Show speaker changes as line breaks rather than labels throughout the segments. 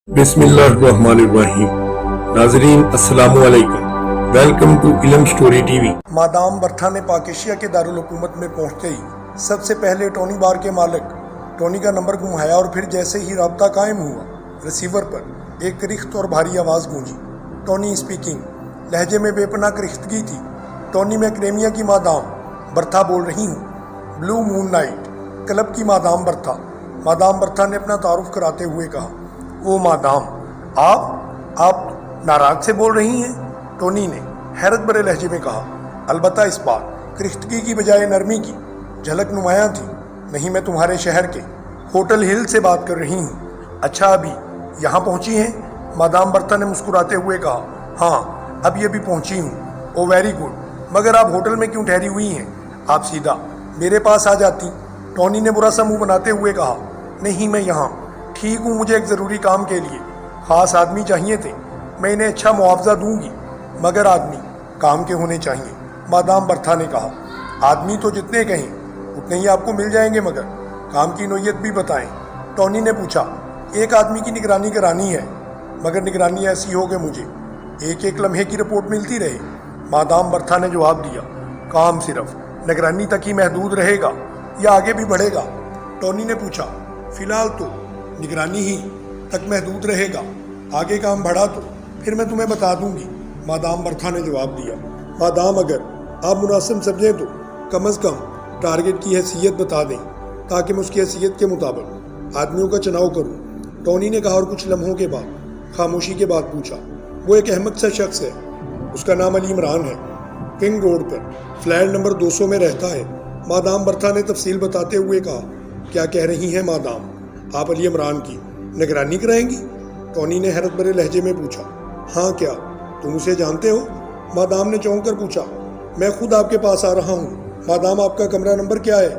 बिस्मिल्लाहिर्रहमानिर्रहीम। नाजरीन अस्सलाम वालेकुम, वेलकम टू इल्म स्टोरी टीवी।
मादाम बर्था ने पाकिस्तान के दारुल हुकूमत में पहुंचते ही सबसे पहले टोनी बार के मालिक टोनी का नंबर घुमाया और फिर जैसे ही राब्ता कायम हुआ, रिसीवर पर एक करिख्त और भारी आवाज़ गूंजी। Tony speaking. लहजे में बेपनाह करिख्तगी थी। टोनी मैं क्रेमिया की मादाम बर्था बोल रही हूँ। ब्लू मून नाइट क्लब की मादाम बर्था। मादाम बर्था ने अपना तारुफ कराते हुए कहा, ओ मादाम, आप नाराज से बोल रही हैं? टोनी ने हैरत भरे लहजे में कहा। अलबत्ता इस बार करिश्तगी की बजाय नरमी की झलक नुमायां थी। नहीं, मैं तुम्हारे शहर के होटल हिल से बात कर रही हूँ। अच्छा, अभी यहाँ पहुँची हैं? मादाम बर्था ने मुस्कुराते हुए कहा, हाँ, अभी अभी पहुँची हूँ। ओ वेरी गुड, मगर आप होटल में क्यों ठहरी हुई हैं? आप सीधा मेरे पास आ जाती। टोनी ने बुरा सा मुँह बनाते हुए कहा, नहीं, मैं यहाँ ठीक हूँ, मुझे एक ज़रूरी काम के लिए ख़ास आदमी चाहिए थे। मैं इन्हें अच्छा मुआवजा दूंगी, मगर आदमी काम के होने चाहिए। मादाम बर्था ने कहा, आदमी तो जितने कहें उतने ही आपको मिल जाएंगे, मगर काम की नोयत भी बताएं। टोनी ने पूछा, एक आदमी की निगरानी करानी है, मगर निगरानी ऐसी हो कि मुझे एक एक लम्हे की रिपोर्ट मिलती रहे। मादाम बर्था ने जवाब दिया, काम सिर्फ निगरानी तक ही महदूद रहेगा या आगे भी बढ़ेगा? टोनी ने पूछा, फिलहाल तो निगरानी ही तक महदूद रहेगा, आगे काम बढ़ा तो फिर मैं तुम्हें बता दूंगी। मादाम बर्था ने जवाब दिया, मादाम, अगर आप मुनासिब समझें तो कम अज़ कम टारगेट की हैसियत बता दें, ताकि मैं उसकी हैसियत के मुताबिक आदमियों का चुनाव करूं। टोनी ने कहा और कुछ लम्हों के बाद खामोशी के बाद पूछा, वो एक अहमद सा शख्स है, उसका नाम अली इमरान है, किंग रोड पर फ्लैट नंबर 200 में रहता है। मादाम बर्था ने तफसील बताते हुए कहा, क्या कह रही हैं मादाम, आप अली इमरान की निगरानी कराएंगी? टोनी ने हैरत भरे लहजे में पूछा, हाँ, क्या तुम उसे जानते हो? मादाम ने चौंक कर पूछा, मैं खुद आपके पास आ रहा हूँ। मादाम, आपका कमरा नंबर क्या है?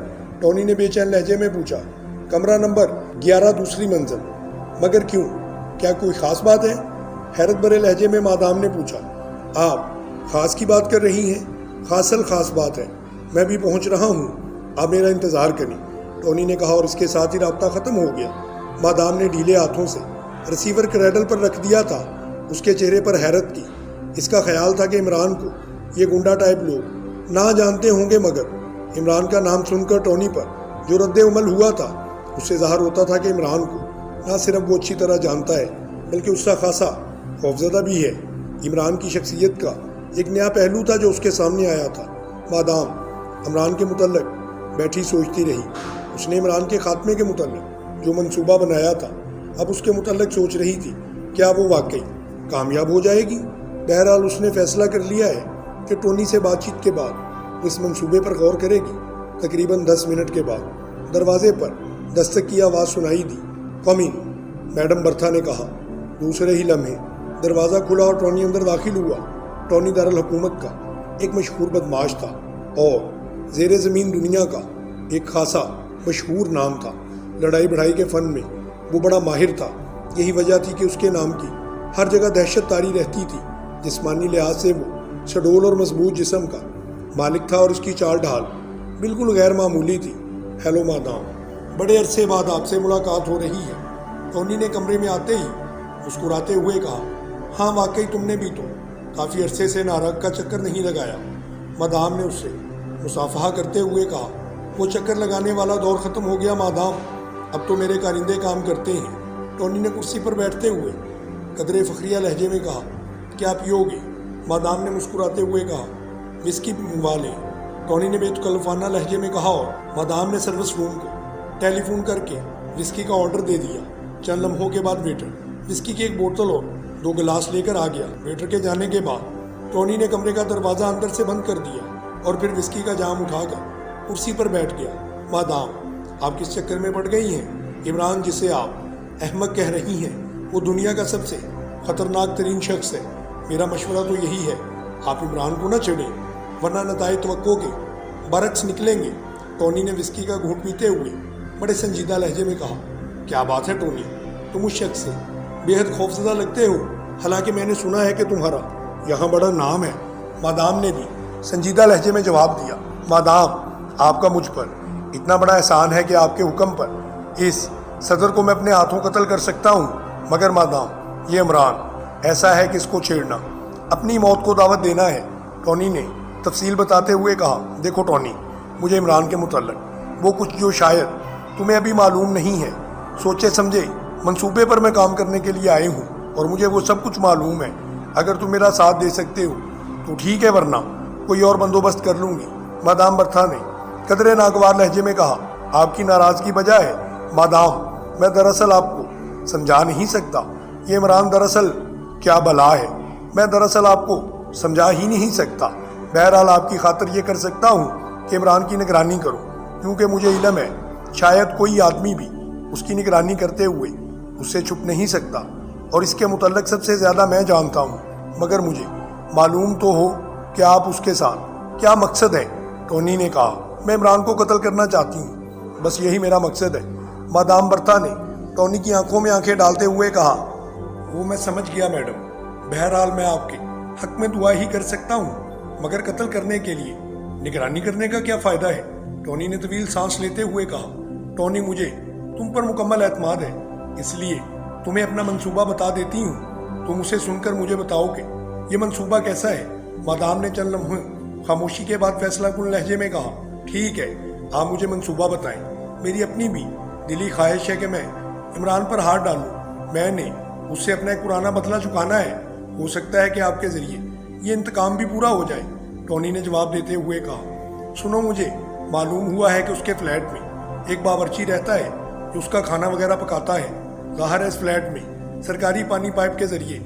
टोनी ने बेचैन लहजे में पूछा। कमरा नंबर 11, दूसरी मंजिल। मगर क्यों, क्या कोई ख़ास बात है? हैरत भरे लहजे में मादाम ने पूछा। आप ख़ास की बात कर रही हैं? ख़ास बात है, मैं भी पहुँच रहा हूँ, आप मेरा इंतज़ार करें। टोनी ने कहा और इसके साथ ही राब्ता ख़त्म हो गया। मादाम ने ढीले हाथों से रिसीवर क्रैडल पर रख दिया था। उसके चेहरे पर हैरत की। इसका ख्याल था कि इमरान को ये गुंडा टाइप लोग ना जानते होंगे, मगर इमरान का नाम सुनकर टोनी पर जो रद्द-ए-अमल हुआ था, उससे ज़ाहिर होता था कि इमरान को ना सिर्फ वो अच्छी तरह जानता है, बल्कि उसका खासा खौफजदा भी है। इमरान की शख्सियत का एक नया पहलू था जो उसके सामने आया था। मादाम इमरान के मुतल्लिक बैठी सोचती रही। उसने इमरान के खात्मे के मुतल्लिक जो मंसूबा बनाया था, अब उसके मुतल्लिक सोच रही थी, क्या वो वाकई कामयाब हो जाएगी? बहरहाल उसने फैसला कर लिया है कि टोनी से बातचीत के बाद इस मंसूबे पर गौर करेगी। तकरीबन 10 मिनट के बाद दरवाजे पर दस्तक की आवाज़ सुनाई दी। कम इन, मैडम बर्था ने कहा। दूसरे ही लम्हे दरवाज़ा खुला और टोनी अंदर दाखिल हुआ। टोनी दारुल हुकूमत का एक मशहूर बदमाश था और ज़ेरे ज़मीन दुनिया का एक खासा मशहूर नाम था। लड़ाई बढ़ाई के फ़न में वो बड़ा माहिर था। यही वजह थी कि उसके नाम की हर जगह दहशत तारी रहती थी। जिस्मानी लिहाज से वो शडोल और मजबूत जिस्म का मालिक था और उसकी चाल ढाल बिल्कुल गैर मामूली थी। हेलो मादाम, बड़े अरसे बाद आपसे मुलाकात हो रही है। टोनी ने कमरे में आते ही मुस्कुराते हुए कहा, हाँ, वाकई तुमने भी तो काफ़ी अरसे से नारक का चक्कर नहीं लगाया। मादाम ने उससे मुसाफहा करते हुए कहा, वो चक्कर लगाने वाला दौर ख़त्म हो गया मादाम, अब तो मेरे कारिंदे काम करते हैं। टोनी ने कुर्सी पर बैठते हुए कदरे फ़खरिया लहजे में कहा, क्या पियोगे? मादाम ने मुस्कुराते हुए कहा, विस्की मंगवा लें। टोनी ने बेतकल्लफाना लहजे में कहा और मादाम ने सर्विस रूम को टेलीफोन करके विस्की का ऑर्डर दे दिया। चंद लम्हों के बाद वेटर विस्की की एक बोतल और 2 गिलास लेकर आ गया। वेटर के जाने के बाद टोनी ने कमरे का दरवाज़ा अंदर से बंद कर दिया और फिर विस्की का जाम उठाकर कुर्सी पर बैठ गया। मादाम, आप किस चक्कर में पड़ गई हैं? इमरान, जिसे आप अहमक कह रही हैं, वो दुनिया का सबसे ख़तरनाक तरीन शख्स है। मेरा मशवरा तो यही है, आप इमरान को न छेड़ें, वरना नताए तवक्को के बरक्स निकलेंगे। टोनी ने विस्की का घूंट पीते हुए बड़े संजीदा लहजे में कहा, क्या बात है टोनी, तुम उस शख्स से बेहद खौफजदा लगते हो, हालांकि मैंने सुना है कि तुम्हारा यहाँ बड़ा नाम है। मादाम ने भी संजीदा लहजे में जवाब दिया, मादाम, आपका मुझ पर इतना बड़ा एहसान है कि आपके हुक्म पर इस सदर को मैं अपने हाथों कत्ल कर सकता हूँ। मगर मादाम ये इमरान ऐसा है कि इसको छेड़ना अपनी मौत को दावत देना है। टॉनी ने तफसील बताते हुए कहा, देखो टॉनी, मुझे इमरान के मुतल्लिक वो कुछ जो शायद तुम्हें अभी मालूम नहीं है, सोचे समझे मंसूबे पर मैं काम करने के लिए आए हूँ और मुझे वो सब कुछ मालूम है। अगर तुम मेरा साथ दे सकते हो तो ठीक है, वरना कोई और बंदोबस्त कर लूँगी। मादाम बर्था ने कदरे नागवार लहजे में कहा, आपकी नाराज़गी वजह है मादाम, मैं दरअसल आपको समझा नहीं सकता। ये इमरान दरअसल क्या बला है, मैं दरअसल आपको समझा ही नहीं सकता। बहरहाल आपकी खातिर ये कर सकता हूँ कि इमरान की निगरानी करूँ, क्योंकि मुझे इल्म है शायद कोई आदमी भी उसकी निगरानी करते हुए उससे छुप नहीं सकता, और इसके मुतल्लिक सबसे ज़्यादा मैं जानता हूँ। मगर मुझे मालूम तो हो कि आप उसके साथ क्या मकसद है। टोनी ने कहा, मैं इमरान को कत्ल करना चाहती हूँ, बस यही मेरा मकसद है। मादाम बर्था ने टोनी की आंखों में आंखें डालते हुए कहा, वो मैं समझ गया मैडम, बहरहाल मैं आपके हक में दुआ ही कर सकता हूँ, मगर कत्ल करने के लिए निगरानी करने का क्या फ़ायदा है। टोनी ने तवील सांस लेते हुए कहा, टोनी मुझे तुम पर मुकम्मल एतमाद है, इसलिए तुम्हें अपना मंसूबा बता देती हूँ, तुम उसे सुनकर मुझे बताओगे ये मंसूबा कैसा है। मादाम ने चंद लम्हे खामोशी के बाद फैसला कुन लहजे में कहा, ठीक है, आप मुझे मंसूबा बताएं। मेरी अपनी भी दिली ख्वाहिश है कि मैं इमरान पर हाथ डालूं। मैंने उससे अपना एक पुराना बदला चुकाना है, हो सकता है कि आपके ज़रिए ये इंतकाम भी पूरा हो जाए। टोनी ने जवाब देते हुए कहा, सुनो, मुझे मालूम हुआ है कि उसके फ्लैट में एक बावर्ची रहता है जो उसका खाना वगैरह पकाता है। ज़ाहिर है इस फ्लैट में सरकारी पानी पाइप के ज़रिए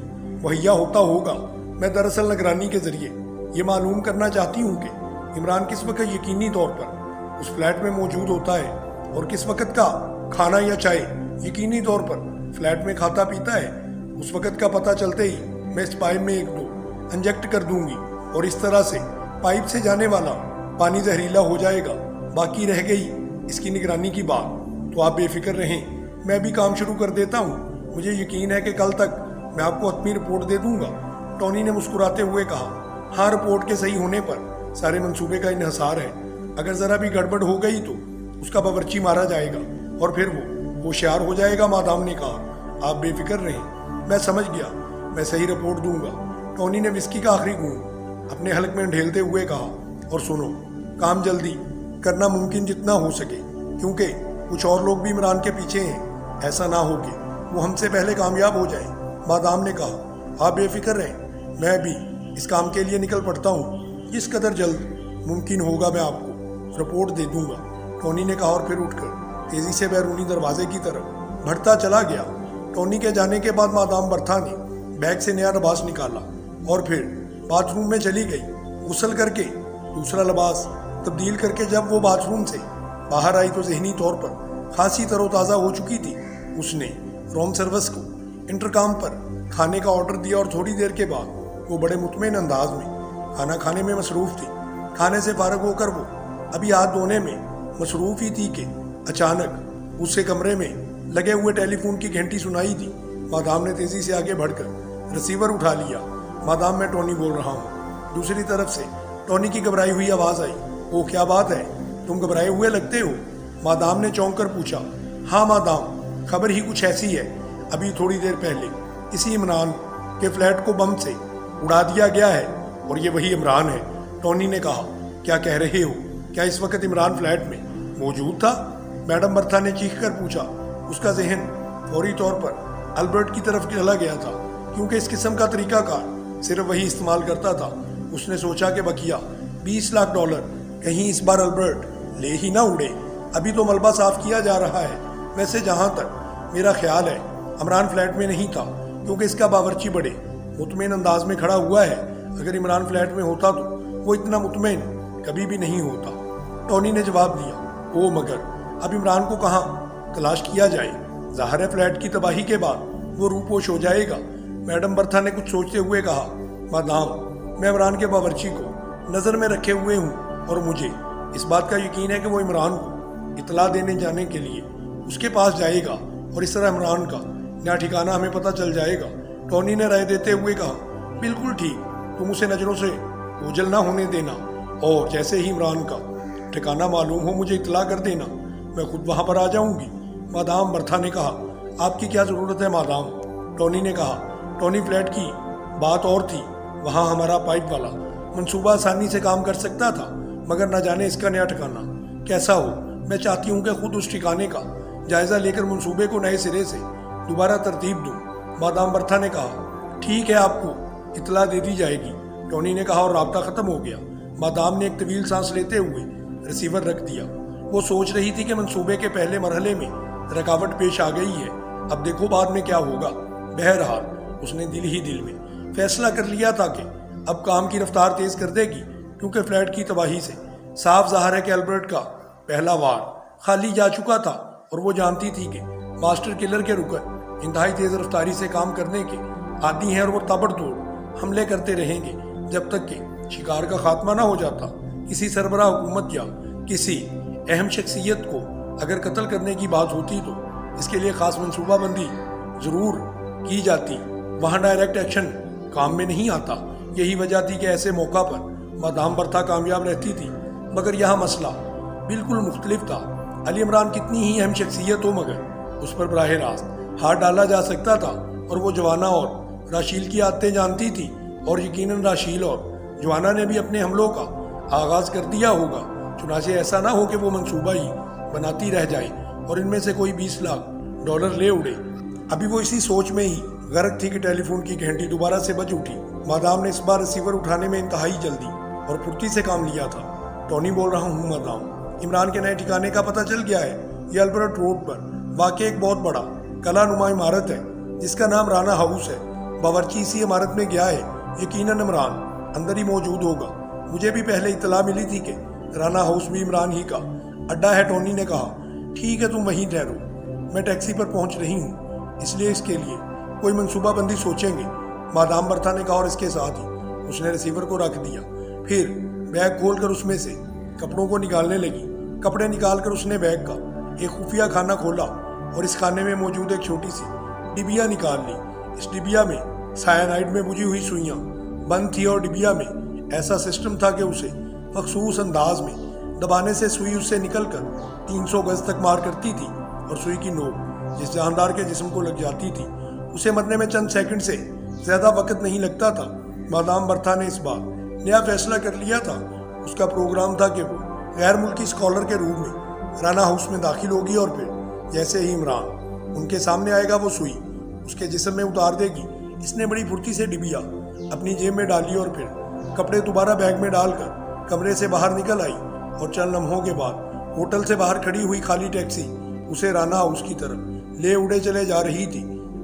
मुहैया होता होगा। मैं दरअसल निगरानी के ज़रिए ये मालूम करना चाहती हूँ कि इमरान किस वक्त यकीनी तौर पर उस फ्लैट में मौजूद होता है और किस वक्त का खाना या चाय यकीनी तौर पर फ्लैट में खाता पीता है। उस वक्त का पता चलते ही मैं इस पाइप में एक दो इंजेक्ट कर दूंगी और इस तरह से पाइप से जाने वाला पानी जहरीला हो जाएगा। बाकी रह गई इसकी निगरानी की बात, तो आप बेफिक्र रहें, मैं भी काम शुरू कर देता हूँ। मुझे यकीन है कि कल तक मैं आपको हतमी रिपोर्ट दे दूंगा। टोनी ने मुस्कुराते हुए कहा, हाँ, रिपोर्ट के सही होने पर सारे मंसूबे का इन्हिसार है। अगर ज़रा भी गड़बड़ हो गई तो उसका बावर्ची मारा जाएगा और फिर वो होशियार हो जाएगा। मादाम ने कहा, आप बेफिक्र रहें, मैं समझ गया, मैं सही रिपोर्ट दूंगा। टोनी ने विस्की का आखिरी घूंट अपने हलक में ढेलते हुए कहा, और सुनो, काम जल्दी करना मुमकिन जितना हो सके, क्योंकि कुछ और लोग भी इमरान के पीछे हैं। ऐसा ना हो कि वो हमसे पहले कामयाब हो जाए। मादाम ने कहा, आप बेफिक्र रहें, मैं भी इस काम के लिए निकल पड़ता हूँ। जिस कदर जल्द मुमकिन होगा मैं आपको रिपोर्ट दे दूंगा। टोनी ने कहा और फिर उठकर तेज़ी से बैरूनी दरवाजे की तरफ बढ़ता चला गया। टोनी के जाने के बाद मादाम बर्था ने बैग से नया लिबास निकाला और फिर बाथरूम में चली गई। गुस्ल करके दूसरा लिबास तब्दील करके जब वो बाथरूम से बाहर आई तो जहनी तौर पर खासी तरोताज़ा हो चुकी थी। उसने रूम सर्विस को इंटरकॉम पर खाने का ऑर्डर दिया और थोड़ी देर के बाद वो बड़े मुतमईन अंदाज में खाना खाने में मसरूफ़ थी। खाने से फारग होकर वो अभी हाथ धोने में मसरूफ़ ही थी कि अचानक उससे कमरे में लगे हुए टेलीफोन की घंटी सुनाई दी। मादाम ने तेज़ी से आगे बढ़कर रिसीवर उठा लिया। मादाम, मैं टोनी बोल रहा हूँ। दूसरी तरफ से टोनी की घबराई हुई आवाज़ आई, ओ क्या बात है, तुम घबराए हुए लगते हो। मादाम ने चौंक कर पूछा। हाँ मादाम, खबर ही कुछ ऐसी है, अभी थोड़ी देर पहले इसी इमरान के फ्लैट को बम से उड़ा दिया गया है और ये वही इमरान है। टोनी ने कहा, क्या कह रहे हो, क्या इस वक्त इमरान फ्लैट में मौजूद था? मैडम बर्था ने चीख कर पूछा। उसका जहन फौरी तौर पर अल्बर्ट की तरफ चला गया था, क्योंकि इस किस्म का तरीकाकार सिर्फ वही इस्तेमाल करता था। उसने सोचा कि बकिया $20 लाख कहीं इस बार अल्बर्ट ले ही ना उड़े। अभी तो मलबा साफ किया जा रहा है। वैसे जहाँ तक मेरा ख्याल है इमरान फ्लैट में नहीं था, क्योंकि इसका बावर्ची बड़े मुतमईन अंदाज में खड़ा हुआ है। अगर इमरान फ्लैट में होता तो वो इतना मुतमईन कभी भी नहीं होता। टोनी ने जवाब दिया, ओ मगर अब इमरान को कहाँ तलाश किया जाए? ज़ाहिर है फ्लैट की तबाही के बाद वो रूपोश हो जाएगा। मैडम बर्था ने कुछ सोचते हुए कहा, मादाम, मैं इमरान के बावर्ची को नज़र में रखे हुए हूँ और मुझे इस बात का यकीन है कि वो इमरान को इतला देने जाने के लिए उसके पास जाएगा और इस तरह इमरान का नया ठिकाना हमें पता चल जाएगा। टोनी ने राय देते हुए कहा, बिल्कुल ठीक, तुम उसे नज़रों से ओझल ना होने देना और जैसे ही इमरान का ठिकाना मालूम हो मुझे इतला कर देना, मैं खुद वहाँ पर आ जाऊँगी। मादाम बर्था ने कहा, आपकी क्या ज़रूरत है मादाम, टोनी ने कहा। टोनी फ्लैट की बात और थी, वहाँ हमारा पाइप वाला मंसूबा आसानी से काम कर सकता था, मगर न जाने इसका नया ठिकाना कैसा हो। मैं चाहती हूँ कि खुद उस ठिकाने का जायजा लेकर मंसूबे को नए सिरे से दोबारा तरतीब दूँ। मादाम बर्था ने कहा, ठीक है, आपको इतला दे दी जाएगी। टोनी ने कहा और राब्ता खत्म हो गया। मादाम ने एक तवील सांस लेते हुए रिसीवर रख दिया। वो सोच रही थी कि मंसूबे के पहले मरहले में रुकावट पेश आ गई है, अब देखो बाद में क्या होगा। बहरहाल उसने दिल ही दिल में फैसला कर लिया था कि अब काम की रफ्तार तेज कर देगी, क्योंकि फ्लैट की तबाही से साफ ज़ाहिर है कि अल्बर्ट का पहला वार खाली जा चुका था और वो जानती थी कि मास्टर किलर के रुकन इंतहाई तेज रफ्तारी से काम करने के आदी हैं और वो ताबड़तोड़ हमले करते रहेंगे जब तक कि शिकार का खात्मा ना हो जाता। किसी सरबराह हुकूमत या किसी अहम शख्सियत को अगर कत्ल करने की बात होती तो इसके लिए खास मनसूबा बंदी ज़रूर की जाती, वहाँ डायरेक्ट एक्शन काम में नहीं आता। यही वजह थी कि ऐसे मौका पर मादाम बर्था कामयाब रहती थी, मगर यहाँ मसला बिल्कुल मुख्तलिफ था। अली इमरान कितनी ही अहम शख्सियत हो, मगर उस पर बराह रास्त हाथ डाला जा सकता था, और वो जवाना और राशील की आदतें जानती थी, और यकीनन राशील और जवाना ने भी अपने हमलों का आगाज़ कर दिया होगा। चुनाचे ऐसा ना हो कि वो मंसूबा ही बनाती रह जाए और इनमें से कोई 20 लाख डॉलर ले उड़े। अभी वो इसी सोच में ही गर्क थी कि टेलीफोन की घंटी दोबारा से बज उठी। मादाम ने इस बार रिसीवर उठाने में इंतहाई जल्दी और फुर्ती से काम लिया था। टोनी बोल रहा हूँ मादाम, इमरान के नए ठिकाने का पता चल गया है। ये अल्बर्ट रोड पर वाकई एक बहुत बड़ा कलानुमा इमारत है जिसका नाम राना हाउस है। बावर्ची इसी इमारत में गया है, यकीनन इमरान अंदर ही मौजूद होगा। मुझे भी पहले इतला मिली थी कि राना हाउस भी इमरान ही का अड्डा है। टोनी ने कहा, ठीक है, तुम वहीं ठहरो, मैं टैक्सी पर पहुंच रही हूँ, इसलिए इसके लिए कोई मंसूबा बंदी सोचेंगे। मादाम बर्था ने कहा और इसके साथ ही उसने रिसीवर को रख दिया। फिर बैग खोलकर उसमें से कपड़ों को निकालने लगी। कपड़े निकालकर उसने बैग का एक खुफिया खाना खोला और इस खाने में मौजूद एक छोटी सी डिबिया निकाल ली। इस डिबिया में सायानाइड में बुझी हुई सुइयां बंद थी और डिबिया में ऐसा सिस्टम था कि उसे मखसूस अंदाज में दबाने से सुई उससे निकलकर 300 गज तक मार करती थी, और सुई की नोक जिस जानदार के जिस्म को लग जाती थी उसे मरने में चंद सेकंड से ज़्यादा वक्त नहीं लगता था। मादाम बर्था ने इस बार नया फैसला कर लिया था। उसका प्रोग्राम था कि वो गैर मुल्की स्कॉलर के रूप में राना हाउस में दाखिल होगी और फिर जैसे ही इमरान उनके सामने आएगा वो सुई उसके जिस्म में उतार देगी। इसने बड़ी फुर्ती से डिबिया अपनी जेब में डाली और फिर कपड़े दोबारा बैग में डालकर कमरे से बाहर निकल आई, और चंद लम्हों के बाद होटल से बाहर खड़ी हुई खाली टैक्सी उसे राना हाउस की तरफ ले उड़े चले जा रही थी।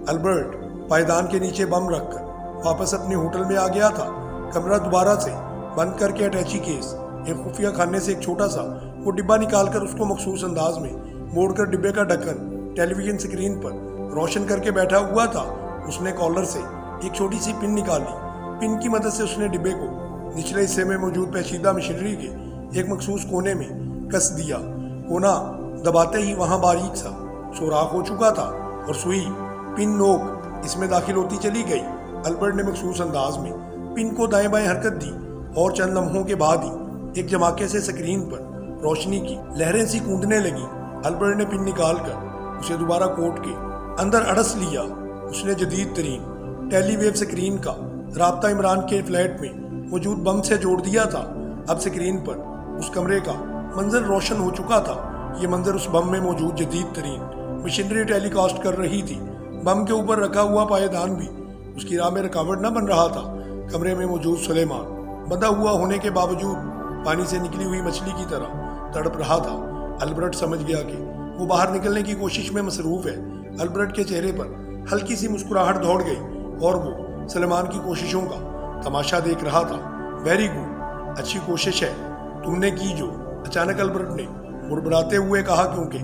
अल्बर्ट पायदान के नीचे बम रखकर वापस अपने होटल में आ गया था। कमरा दोबारा से बंद करके अटैची केस एक खुफिया खाने से एक छोटा सा वो डिब्बा निकालकर उसको मखसूस अंदाज में मोड़कर डिब्बे का ढक्कन टेलीविजन स्क्रीन पर रोशन करके बैठा हुआ था। उसने कॉलर से एक छोटी सी पिन निकाली। पिन की मदद से उसने डिब्बे को निचले हिस्से में मौजूद पेचीदा मशीनरी के एक मखसूस कोने में कस दिया। कोना दबाते ही वहां बारीक सा सुराख हो चुका था और सुई पिन नोक इसमें दाखिल होती चली गई। अल्बर्ट ने मखसूस अंदाज में पिन को दाएं बाएं हरकत दी और चंद लम्हों के बाद ही एक जमाके से स्क्रीन पर रोशनी की लहरें सी कूदने लगी। अल्बर्ट ने पिन निकालकर उसे दोबारा कोट के अंदर अड़स लिया। उसने जदीद तरीन टेलीवेव स्क्रीन का राब्ता इमरान के फ्लैट में मौजूद बम से जोड़ दिया था। अब स्क्रीन पर उस कमरे का मंजर रोशन हो चुका था। ये मंजर उस बम में मौजूद जदीद तरीन मशीनरी टेलीकास्ट कर रही थी। बम के ऊपर रखा हुआ पायदान भी उसकी राह में रुकावट न बन रहा था। कमरे में मौजूद सुलेमान बंधा हुआ होने के बावजूद पानी से निकली हुई मछली की तरह तड़प रहा था। अल्बर्ट समझ गया कि वो बाहर निकलने की कोशिश में मसरूफ है। अल्बर्ट के चेहरे पर हल्की सी मुस्कुराहट दौड़ गई और वो सुलेमान की कोशिशों का तमाशा देख रहा था। वेरी गुड, अच्छी कोशिश है तुमने की जो, अचानक अल्बर्ट ने मुड़बड़ाते हुए कहा, क्योंकि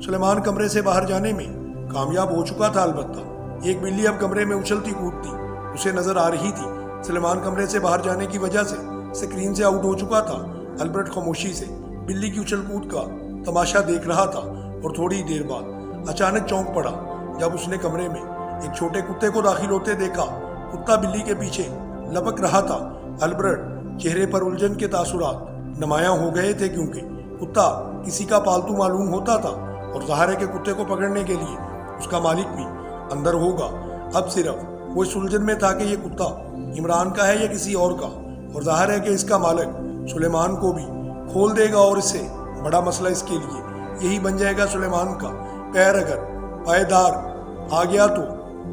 सुलेमान कमरे से बाहर जाने में कामयाब हो चुका था। अलबत्ता एक बिल्ली अब कमरे में उछलती कूदती उसे नजर आ रही थी। सुलेमान कमरे से बाहर जाने की वजह से स्क्रीन से आउट हो चुका था। अल्बर्ट खामोशी से बिल्ली की उछल कूद का तमाशा देख रहा था और थोड़ी देर बाद अचानक चौंक पड़ा जब उसने कमरे में एक छोटे कुत्ते को दाखिल होते देखा। कुत्ता बिल्ली के पीछे लपक रहा था। अल्बर्ट चेहरे पर उलझन के तासुरात नुमायां हो गए थे, क्योंकि कुत्ता किसी का पालतू मालूम होता था और ज़ाहिर है कि कुत्ते को पकड़ने के लिए उसका मालिक भी अंदर होगा। اب صرف وہ اس الجھن میں تھا کہ یہ کتا عمران کا ہے یا کسی اور کا، اور ظاہر ہے کہ اس کا مالک سلیمان کو بھی کھول دے گا، اور اس سے بڑا مسئلہ اس کے لیے یہی بن جائے گا سلیمان کا پیر اگر پائیدار آ گیا تو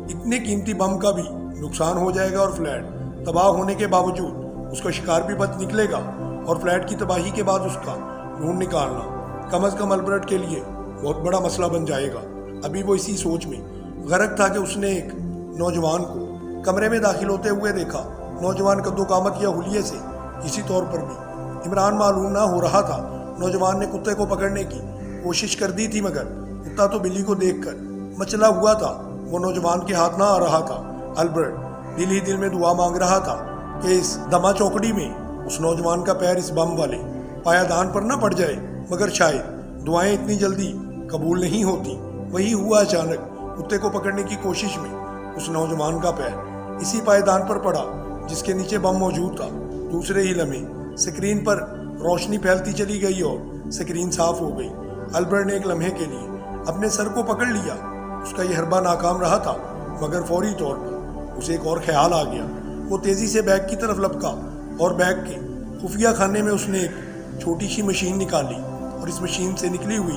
اتنے قیمتی بم کا بھی نقصان ہو جائے گا، اور فلیٹ تباہ ہونے کے باوجود اس کا شکار بھی بچ نکلے گا، اور فلیٹ کی تباہی کے بعد اس کا ڈھونڈ نکالنا کم از کم البرٹ کے لیے بہت بڑا مسئلہ بن جائے گا۔ ابھی وہ اسی سوچ میں غرق تھا کہ اس نے ایک نوجوان کو کمرے میں داخل ہوتے ہوئے دیکھا۔ نوجوان قد و قامت یا حلیے سے کسی طور پر بھی عمران معلوم نہ ہو رہا تھا۔ نوجوان نے کتے کو پکڑنے کی کوشش کر دی تھی، مگر کتا تو بلی کو دیکھ کر مچلا ہوا تھا، وہ نوجوان کے ہاتھ نہ آ رہا تھا۔ البرٹ دل ہی دل میں دعا مانگ رہا تھا کہ اس دما چوکڑی میں اس نوجوان کا پیر اس بم والے پایدان پر نہ پڑ جائے، مگر شاید دعائیں اتنی جلدی قبول نہیں ہوتی۔ وہی ہوا، اچانک کتے کو پکڑنے کی کوشش میں اس نوجوان کا پیر اسی پائیدان پر پڑا جس کے نیچے بم موجود تھا۔ دوسرے ہی لمحے سکرین پر روشنی پھیلتی چلی گئی اور سکرین صاف ہو گئی۔ البرٹ نے ایک لمحے کے لیے اپنے سر کو پکڑ لیا۔ اس کا یہ حربہ ناکام رہا تھا، مگر فوری طور پر اسے ایک اور خیال آ گیا۔ وہ تیزی سے بیگ کی طرف لپکا اور بیگ کے خفیہ خانے میں اس نے ایک چھوٹی سی مشین نکالی، اور اس مشین سے نکلی ہوئی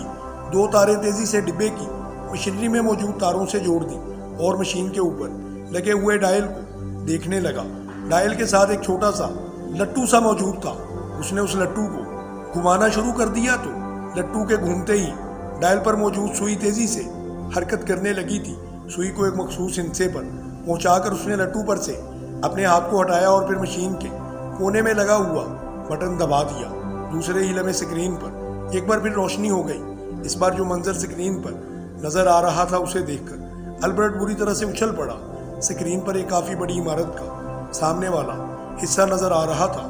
2 تاریں تیزی سے ڈبے کی مشینری میں موجود تاروں سے جوڑ دی، اور مشین کے اوپر لگے ہوئے ڈائل کو دیکھنے لگا۔ ڈائل کے ساتھ ایک چھوٹا سا لٹو سا موجود تھا۔ اس نے اس لٹو کو گھمانا شروع کر دیا تو لٹو کے گھومتے ہی ڈائل پر موجود سوئی تیزی سے حرکت کرنے لگی تھی۔ سوئی کو ایک مخصوص ہندسے پر پہنچا کر اس نے لٹو پر سے اپنے ہاتھ کو ہٹایا اور پھر مشین کے کونے میں لگا ہوا بٹن دبا دیا۔ دوسرے ہی لمحے سکرین پر ایک بار پھر روشنی ہو گئی۔ اس بار جو منظر سکرین پر نظر آ رہا تھا اسے دیکھ کر البرٹ بری طرح سے اچھل پڑا۔ سکرین پر ایک کافی بڑی عمارت کا سامنے والا حصہ نظر آ رہا تھا۔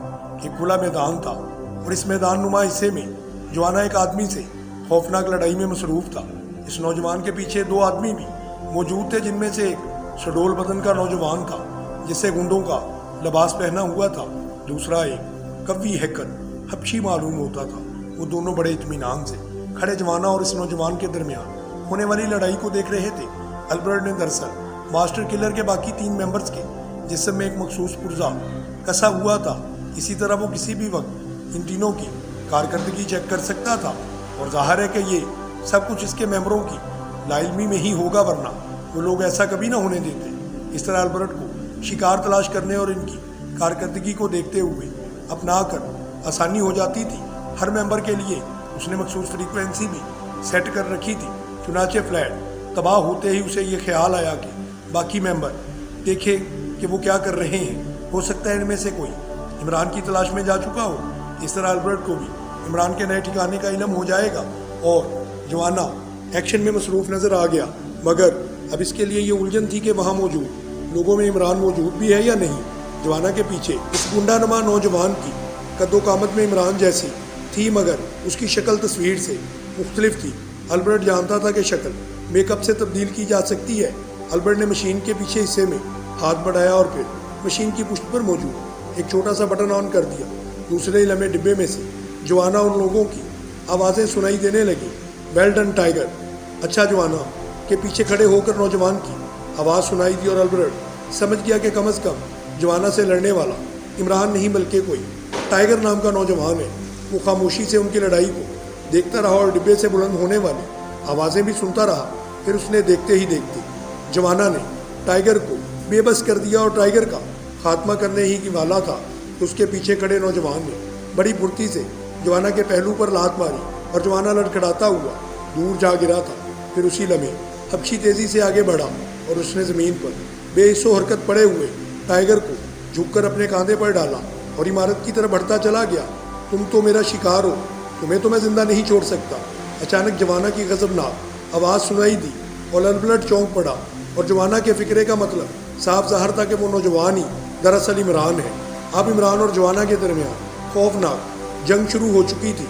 ایک کھلا میدان تھا، اور اس میدان نما حصے میں جوانا ایک آدمی سے خوفناک لڑائی میں مصروف تھا۔ اس نوجوان کے پیچھے 2 آدمی بھی موجود تھے، جن میں سے ایک شڈول بدن کا نوجوان تھا جسے گنڈوں کا لباس پہنا ہوا تھا، دوسرا ایک قوی ہیکل حبشی معلوم ہوتا تھا۔ وہ دونوں بڑے اطمینان سے کھڑے جوانا اور اس نوجوان کے درمیان ہونے والی لڑائی کو دیکھ رہے تھے۔ البرٹ نے دراصل ماسٹر کلر کے باقی 3 ممبرز کے جسم میں ایک مخصوص پرزہ کسا ہوا تھا۔ اسی طرح وہ کسی بھی وقت ان تینوں کی کارکردگی چیک کر سکتا تھا، اور ظاہر ہے کہ یہ سب کچھ اس کے ممبروں کی لاعلمی میں ہی ہوگا، ورنہ وہ لوگ ایسا کبھی نہ ہونے دیتے۔ اس طرح البرٹ کو شکار تلاش کرنے اور ان کی کارکردگی کو دیکھتے ہوئے اپنا کر آسانی ہو جاتی تھی۔ ہر ممبر کے لیے اس نے مخصوص فریکوینسی بھی سیٹ کر رکھی تھی۔ چنانچہ فلیٹ تباہ ہوتے ہی اسے یہ خیال آیا کہ باقی ممبر دیکھے کہ وہ کیا کر رہے ہیں، ہو سکتا ہے ان میں سے کوئی عمران کی تلاش میں جا چکا ہو۔ اس طرح البرٹ کو بھی عمران کے نئے ٹھکانے کا علم ہو جائے گا، اور جوانا ایکشن میں مصروف نظر آ گیا، مگر اب اس کے لیے یہ الجھن تھی کہ وہاں موجود لوگوں میں عمران موجود بھی ہے یا نہیں۔ جوانا کے پیچھے اس گنڈا نما نوجوان کی قد و قامت میں عمران جیسی تھی، مگر اس کی شکل تصویر سے مختلف تھی۔ البرٹ جانتا تھا کہ شکل میک اپ سے تبدیل کی جا سکتی ہے۔ البرٹ نے مشین کے پیچھے حصے میں ہاتھ بڑھایا اور پھر مشین کی پشت پر موجود ایک چھوٹا سا بٹن آن کر دیا۔ دوسرے لمحے ڈبے میں سے جوانا ان لوگوں کی آوازیں سنائی دینے لگی۔ ویل ڈن ٹائیگر، اچھا جوانا کے پیچھے کھڑے ہو کر نوجوان کی آواز سنائی دی، اور البرٹ سمجھ گیا کہ کم از کم جوانا سے لڑنے والا عمران نہیں بلکہ کوئی ٹائیگر نام کا نوجوان ہے۔ وہ خاموشی سے ان کی لڑائی کو دیکھتا رہا اور ڈبے سے بلند ہونے والی آوازیں بھی سنتا رہا۔ پھر اس نے دیکھتے ہی دیکھتے جوانا نے ٹائیگر کو بے بس کر دیا، اور ٹائیگر کا خاتمہ کرنے ہی کی والا تھا کہ اس کے پیچھے کھڑے نوجوان نے بڑی پھرتی سے جوانا کے پہلو پر لات ماری، اور جوانا لڑکھڑاتا ہوا دور جا گرا تھا۔ پھر اسی لمحے حبشی تیزی سے آگے بڑھا، اور اس نے زمین پر بے حس و حرکت پڑے ہوئے ٹائیگر کو جھک کر اپنے کاندھے پر ڈالا اور عمارت کی طرف بڑھتا چلا گیا۔ تم تو میرا شکار ہو، تمہیں تو میں زندہ نہیں چھوڑ سکتا۔ اچانک جوانا کی غضبناک آواز سنائی دی، اور البرٹ چونک پڑا، اور جوانا کے فکرے کا مطلب صاف ظاہر تھا کہ وہ نوجوان ہی دراصل عمران ہے۔ اب عمران اور جوانا کے درمیان خوفناک جنگ شروع ہو چکی تھی۔